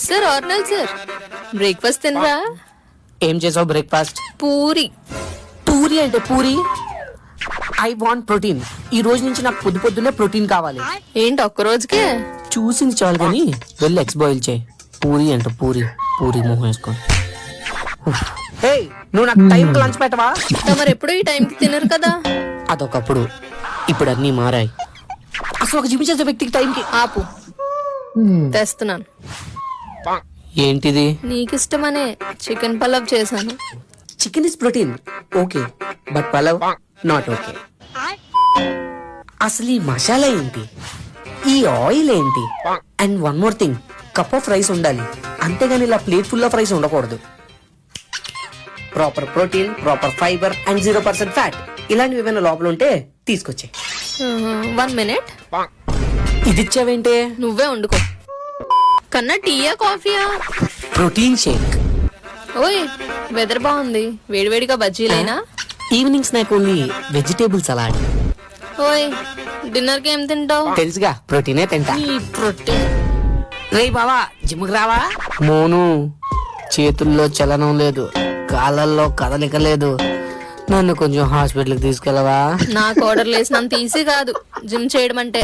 Sir ఆర్నల్ sir breakfast తినరా? ఏం చేసావు బ్రేక్ఫాస్ట్? పూరి. పూరి అంటే పూరి. I want protein. ఈ రోజు నుంచి నాకు పొద్దున్నే ప్రోటీన్ కావాలి. ఏంటి ఒక్క రోజుకే? చూసింది చాలు కానీ వెళ్ళి ఎగ్స్ బాయిల్ చేయి. పూరి అంట పూరి. పూరి మొహం వేసుకో. నువ్వు నాకు టైంకి లంచ్ పెట్టవా? తమరు ఎప్పుడు ఈ టైంకి తినరు కదా. అదొకప్పుడు, ఇప్పుడు అన్నీ మారాయి. అసలు ఒక జిమ్ చేసే వ్యక్తికి టైంకి. ఆపు, తెస్తున్నాను. ఏంటిది? నీకు ఇష్టమనే చికెన్ పలావ్ చేశాను. Chicken is protein okay, but pulao not okay. అసలు ఈ మసాలా ఏంటి, ఈ ఆయిల్ ఏంటి? And one more thing, cup of rice ఉండాలి, అంతేగాని ఇలా ప్లేట్ ఫుల్ ఆఫ్ రైస్ ఉండకూడదు. Proper protein, proper fibre and 0% fat, ఇలాంటివి ఏమైనా లోపల ఉంటే తీసుకొచ్చే. 1 minute. ఇది ఇచ్చావేంటే? నువ్వే వండుకో. కన్నా టీయా కాఫీయా? Protein shake. ఓయ్ వెదర్ బాగుంది, వేడివేడిగా బజ్జీలేనా? Evening snack only vegetable salad. ఓయ్ డిన్నర్ కి ఏం తింటావు? తెలుసుగా, ప్రోటీనే తింటా. ఈ ప్రోటీన్. రే బావా, జిమ్కి రావా? మోను, చేతుల్లో చలనం లేదు, కాళ్ళల్లో కదలిక లేదు, నన్ను కొంచెం హాస్పిటల్కి తీసుకెళ్ళవా? నాకు ఆర్డర్ లేసినంత ఈజీ కాదు జిమ్ చేయడం అంటే.